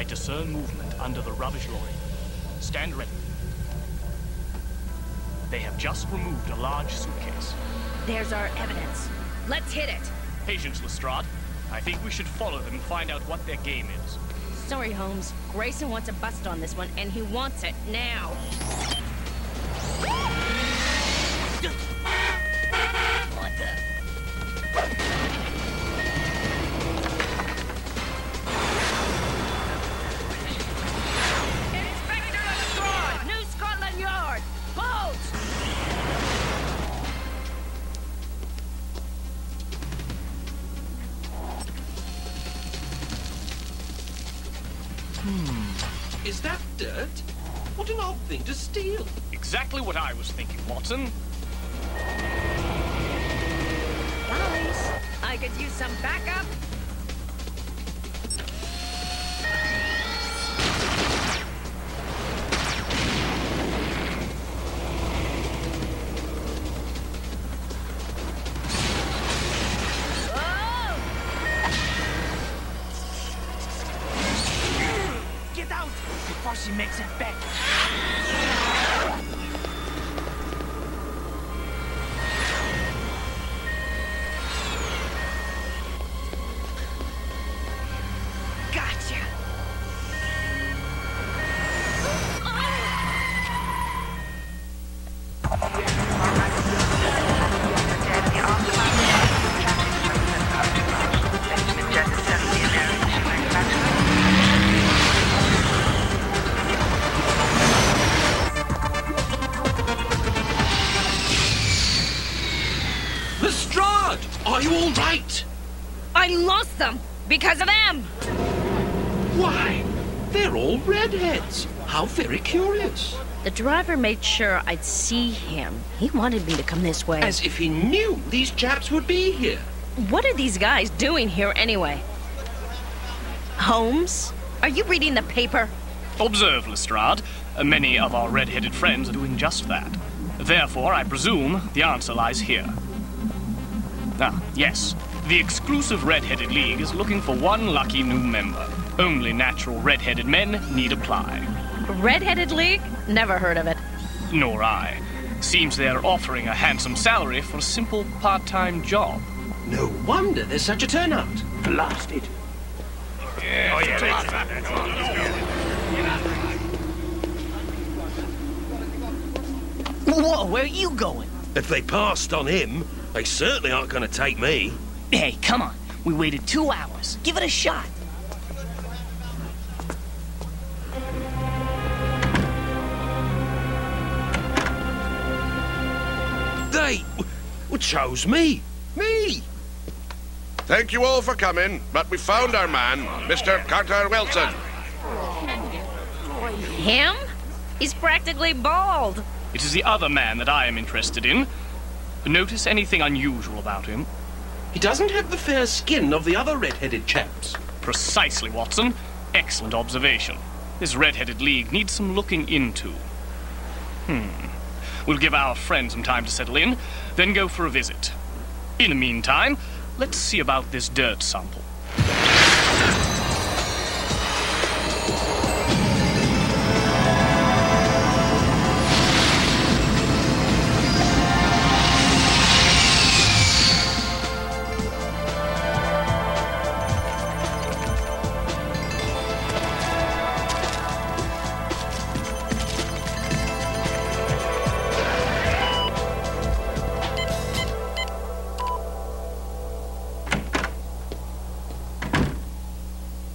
I discern movement under the rubbish lorry. Stand ready. They have just removed a large suitcase. There's our evidence. Let's hit it. Patience, Lestrade. I think we should follow them and find out what their game is. Sorry, Holmes. Grayson wants a bust on this one, and he wants it now. What the? Inspector Lestrade! New Scotland Yard! Boats! Is that dirt? What an odd thing to steal. Exactly what I was thinking, Watson. Guys, I could use some backup. Get out before she makes it back. Gotcha. Lestrade! Are you all right? I lost them because of them. Why? They're all redheads. How very curious. The driver made sure I'd see him. He wanted me to come this way. As if he knew these chaps would be here. What are these guys doing here anyway? Holmes, are you reading the paper? Observe, Lestrade. Many of our red-headed friends are doing just that. Therefore, I presume the answer lies here. Ah, yes. The exclusive Red-Headed League is looking for one lucky new member. Only natural red-headed men need apply. Red-Headed League? Never heard of it. Nor I. Seems they're offering a handsome salary for a simple part-time job. No wonder there's such a turnout. Blasted. Whoa, where are you going? If they passed on him, they certainly aren't going to take me. Hey, come on. We waited 2 hours. Give it a shot. They chose me. Me! Thank you all for coming, but we found our man, Mr. Carter Wilson. Him? He's practically bald. It is the other man that I am interested in. Notice anything unusual about him? He doesn't have the fair skin of the other red-headed chaps. Precisely, Watson. Excellent observation. This Red-Headed League needs some looking into. We'll give our friend some time to settle in, then go for a visit. In the meantime, let's see about this dirt sample.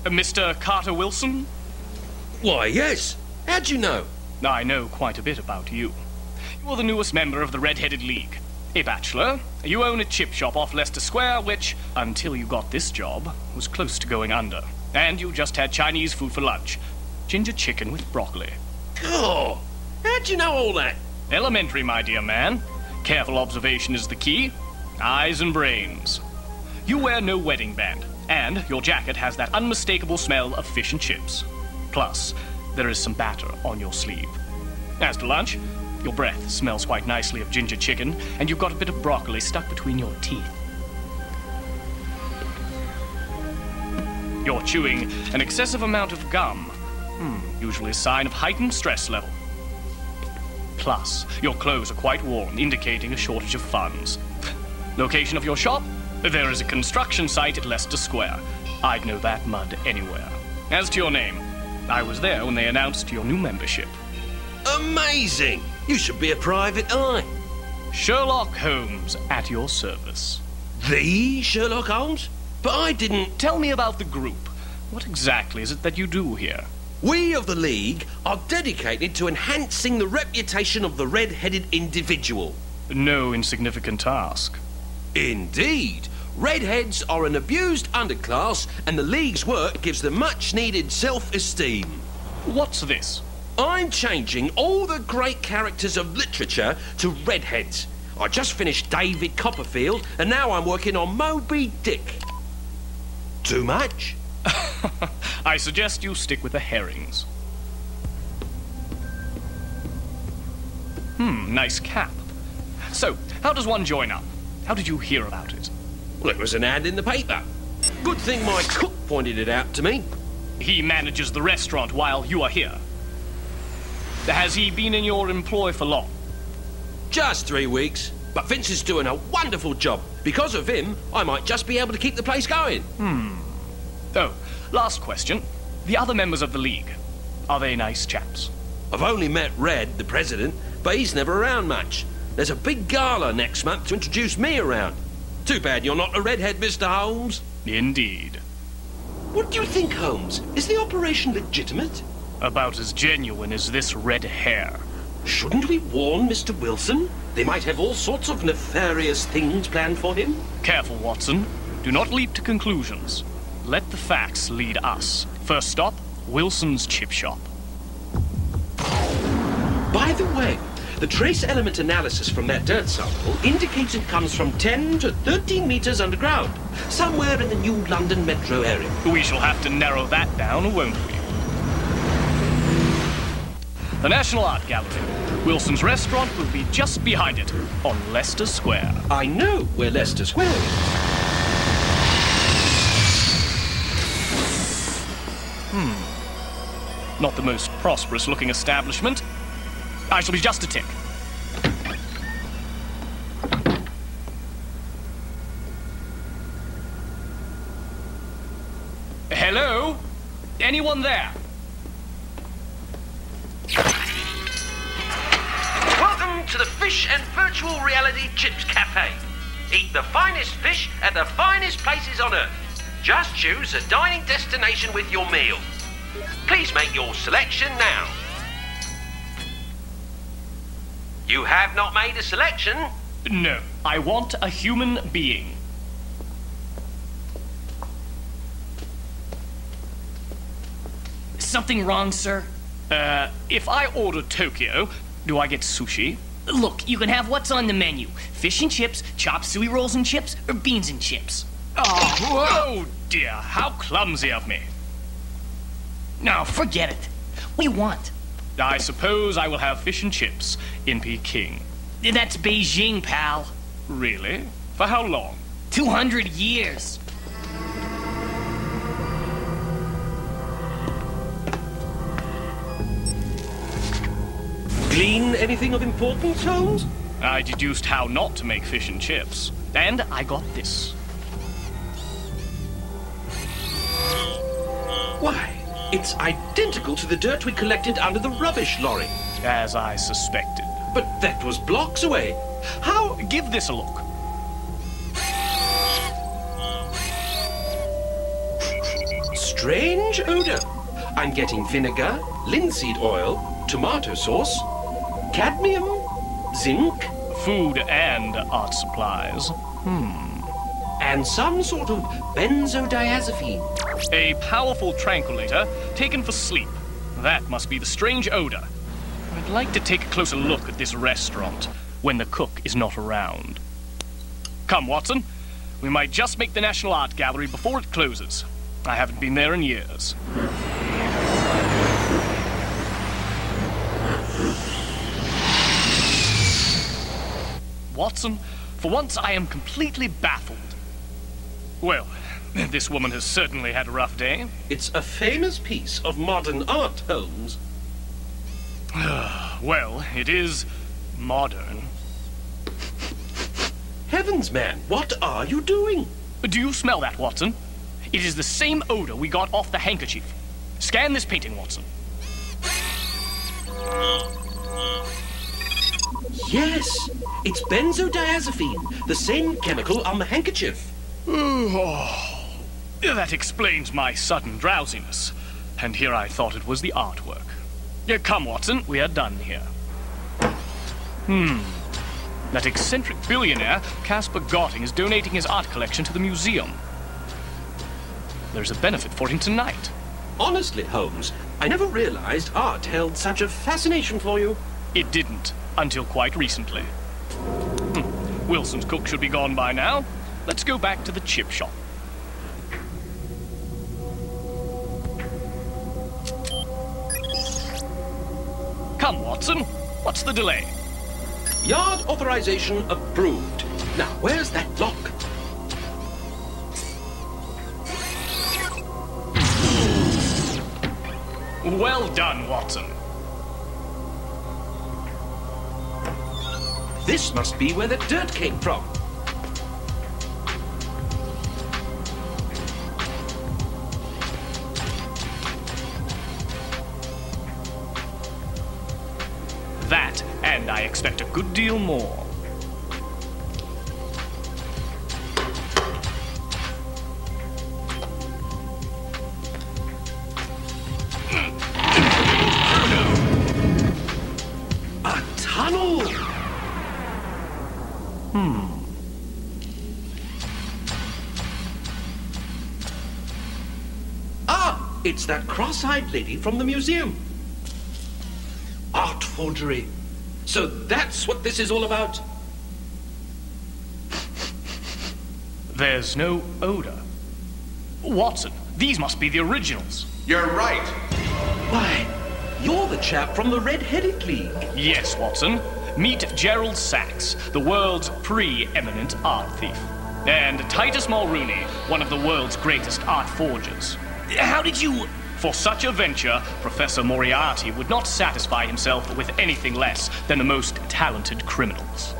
Mr. Carter Wilson? Why, yes. How'd you know? I know quite a bit about you. You're the newest member of the Red-Headed League. A bachelor, you own a chip shop off Leicester Square, which, until you got this job, was close to going under. And you just had Chinese food for lunch. Ginger chicken with broccoli. Oh, how'd you know all that? Elementary, my dear man. Careful observation is the key. Eyes and brains. You wear no wedding band, and your jacket has that unmistakable smell of fish and chips. Plus, there is some batter on your sleeve. As to lunch, your breath smells quite nicely of ginger chicken, and you've got a bit of broccoli stuck between your teeth. You're chewing an excessive amount of gum. Usually a sign of heightened stress level. Plus, your clothes are quite worn, indicating a shortage of funds. Location of your shop? There is a construction site at Leicester Square. I'd know that mud anywhere. As to your name, I was there when they announced your new membership. Amazing! You should be a private eye. Sherlock Holmes, at your service. The Sherlock Holmes? But I didn't... Tell me about the group. What exactly is it that you do here? We of the League are dedicated to enhancing the reputation of the red-headed individual. No insignificant task. Indeed. Redheads are an abused underclass, and the League's work gives them much-needed self-esteem. What's this? I'm changing all the great characters of literature to redheads. I just finished David Copperfield, and now I'm working on Moby Dick. Too much? I suggest you stick with the herrings. Nice cap. So, how does one join up? How did you hear about it? Well, it was an ad in the paper. Good thing my cook pointed it out to me. He manages the restaurant while you are here. Has he been in your employ for long? Just 3 weeks. But Vince is doing a wonderful job. Because of him, I might just be able to keep the place going. Oh, last question. The other members of the League, are they nice chaps? I've only met Red, the president, but he's never around much. There's a big gala next month to introduce me around. Too bad you're not a redhead, Mr. Holmes. Indeed. What do you think, Holmes? Is the operation legitimate? About as genuine as this red hair. Shouldn't we warn Mr. Wilson? They might have all sorts of nefarious things planned for him. Careful, Watson. Do not leap to conclusions. Let the facts lead us. First stop, Wilson's chip shop. By the way, the trace element analysis from that dirt sample indicates it comes from 10 to 13 meters underground, somewhere in the New London metro area. We shall have to narrow that down, won't we? The National Art Gallery. Wilson's restaurant will be just behind it, on Leicester Square. I know where Leicester Square is. Not the most prosperous-looking establishment. I shall be just a tick. Hello? Anyone there? Welcome to the Fish and Virtual Reality Chips Cafe. Eat the finest fish at the finest places on Earth. Just choose a dining destination with your meal. Please make your selection now. You have not made a selection? No, I want a human being. Something wrong, sir? If I order Tokyo, do I get sushi? Look, you can have what's on the menu. Fish and chips, chop suey rolls and chips, or beans and chips. Oh, dear, how clumsy of me. No, forget it. What do you want? I suppose I will have fish and chips in Peking. That's Beijing, pal. Really? For how long? 200 years. Glean anything of importance, Holmes? I deduced how not to make fish and chips. And I got this. Why, it's identical to the dirt we collected under the rubbish lorry. As I suspected. But that was blocks away. How? Give this a look. Strange odor. I'm getting vinegar, linseed oil, tomato sauce, cadmium, zinc, Food and art supplies. and some sort of benzodiazepine. A powerful tranquilizer taken for sleep. That must be the strange odor. I'd like to take a closer look at this restaurant when the cook is not around. Come, Watson. We might just make the National Art Gallery before it closes. I haven't been there in years. Watson, for once I am completely baffled. Well, This woman has certainly had a rough day. It's a famous piece of modern art, Holmes. Well, it is modern. Heavens, man, what are you doing? Do you smell that, Watson? It is the same odor we got off the handkerchief. Scan this painting, Watson. Yes, it's benzodiazepine, the same chemical on the handkerchief. Oh, that explains my sudden drowsiness. And here I thought it was the artwork. Come, Watson, we are done here. That eccentric billionaire, Caspar Gotting, is donating his art collection to the museum. There's a benefit for him tonight. Honestly, Holmes, I never realized art held such a fascination for you. It didn't, until quite recently. Wilson's cook should be gone by now. Let's go back to the chip shop. Come, Watson. What's the delay? Yard authorization approved. Now, where's that lock? Well done, Watson. This must be where the dirt came from. That, and I expect a good deal more. A tunnel! Ah, it's that cross-eyed lady from the museum. Art forgery. So that's what this is all about? There's no odor. Watson, these must be the originals. You're right. Why, you're the chap from the Red-Headed League. Yes, Watson. Meet Gerald Sachs, the world's preeminent art thief. And Titus Mulrooney, one of the world's greatest art forgers. How did you... For such a venture, Professor Moriarty would not satisfy himself with anything less than the most talented criminals.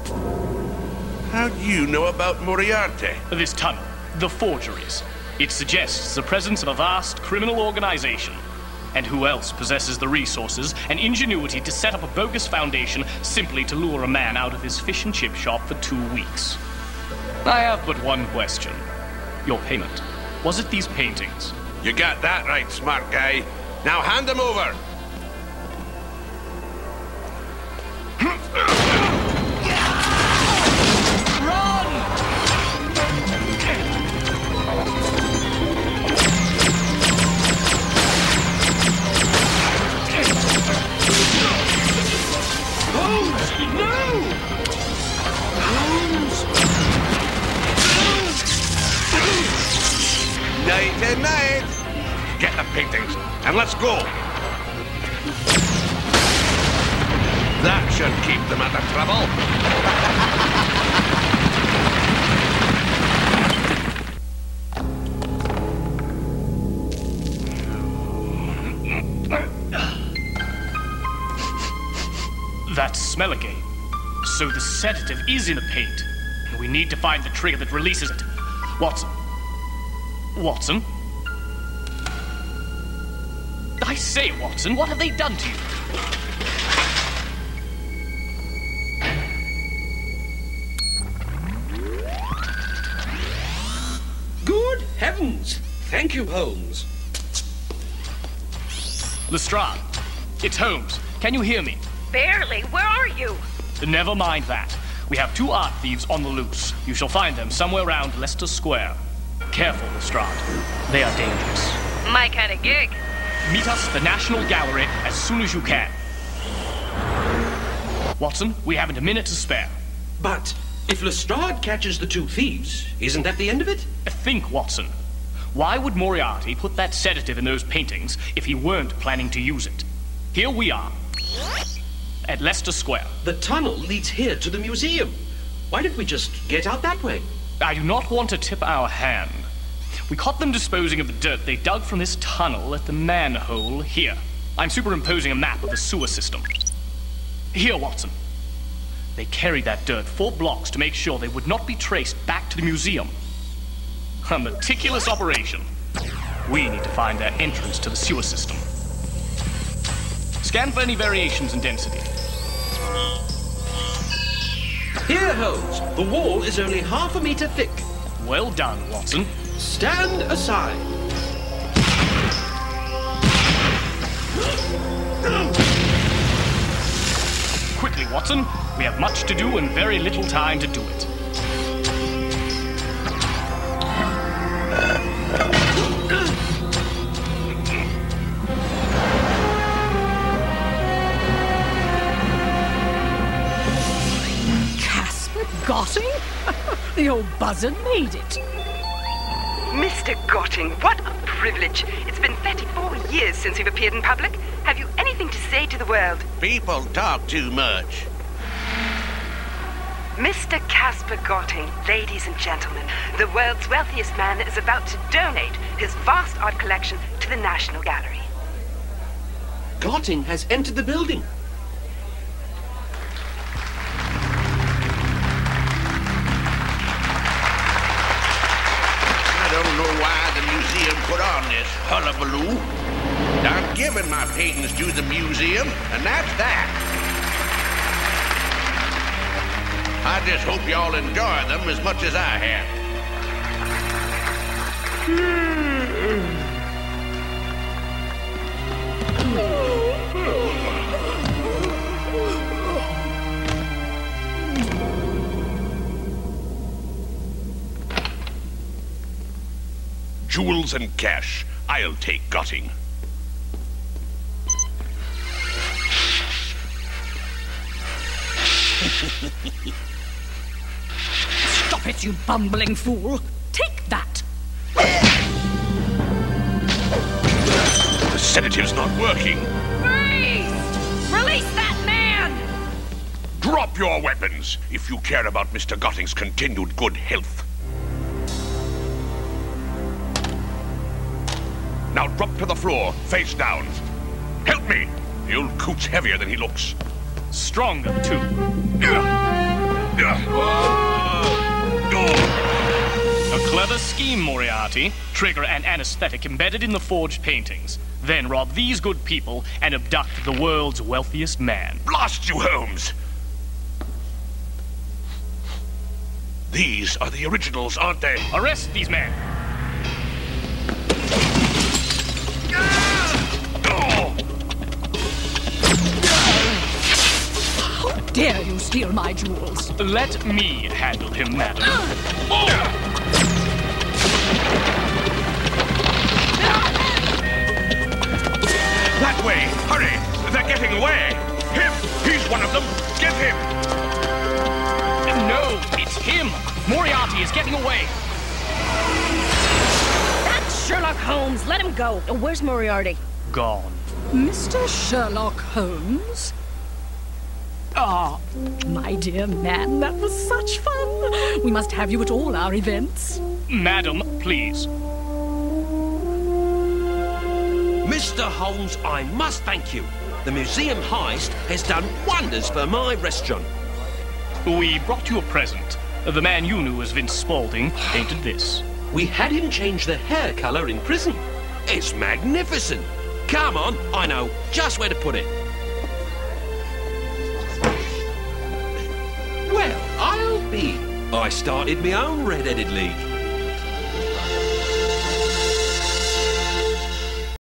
How do you know about Moriarty? This tunnel, the forgeries. It suggests the presence of a vast criminal organization. And who else possesses the resources and ingenuity to set up a bogus foundation simply to lure a man out of his fish and chip shop for 2 weeks? I have but one question. Your payment. Was it these paintings? You got that right, smart guy. Now hand them over. Night and night. Get the paintings and let's go. That should keep them out of trouble. That smell again. So the sedative is in the paint. And we need to find the trigger that releases it. Watson. Watson? I say, Watson, what have they done to you? Good heavens! Thank you, Holmes. Lestrade, it's Holmes. Can you hear me? Barely. Where are you? Never mind that. We have 2 art thieves on the loose. You shall find them somewhere around Leicester Square. Careful, Lestrade. They are dangerous. My kind of gig. Meet us at the National Gallery as soon as you can. Watson, we haven't a minute to spare. But if Lestrade catches the 2 thieves, isn't that the end of it? Think, Watson. Why would Moriarty put that sedative in those paintings if he weren't planning to use it? Here we are. At Leicester Square. The tunnel leads here to the museum. Why don't we just get out that way? I do not want to tip our hand. We caught them disposing of the dirt they dug from this tunnel at the manhole here. I'm superimposing a map of the sewer system. Here, Watson. They carried that dirt 4 blocks to make sure they would not be traced back to the museum. A meticulous operation. We need to find their entrance to the sewer system. Scan for any variations in density. Here, Holmes. The wall is only ½ a meter thick. Well done, Watson. Stand aside. Quickly, Watson. We have much to do and very little time to do it. Gotting? The old buzzard made it. Mr. Gotting, what a privilege. It's been 34 years since you've appeared in public. Have you anything to say to the world? People talk too much. Mr. Caspar Gotting, ladies and gentlemen, the world's wealthiest man is about to donate his vast art collection to the National Gallery. Gotting has entered the building. I don't know why the museum put on this hullabaloo. I'm giving my paintings to the museum, and that's that. I just hope y'all enjoy them as much as I have. Jewels and cash. I'll take Gotting. Stop it, you bumbling fool. Take that. The sedative's not working. Freeze! Release that man! Drop your weapons if you care about Mr. Gotting's continued good health. Now drop to the floor, face down. Help me! The old coot's heavier than he looks. Stronger, too. A clever scheme, Moriarty. Trigger an anesthetic embedded in the forged paintings. Then rob these good people and abduct the world's wealthiest man. Blast you, Holmes! These are the originals, aren't they? Arrest these men! How dare you steal my jewels? Let me handle him, madam. That way! Hurry! They're getting away! Him! He's one of them! Get him! No, it's him! Moriarty is getting away! That's Sherlock Holmes. Let him go. Oh, where's Moriarty? Gone. Mr. Sherlock Holmes? Ah, my dear man, that was such fun. We must have you at all our events. Madam, please. Mr. Holmes, I must thank you. The museum heist has done wonders for my restaurant. We brought you a present. The man you knew as Vince Spaulding painted this. We had him change the hair color in prison. It's magnificent. Come on, I know just where to put it. Well, I'll be. I started my own red-headed league.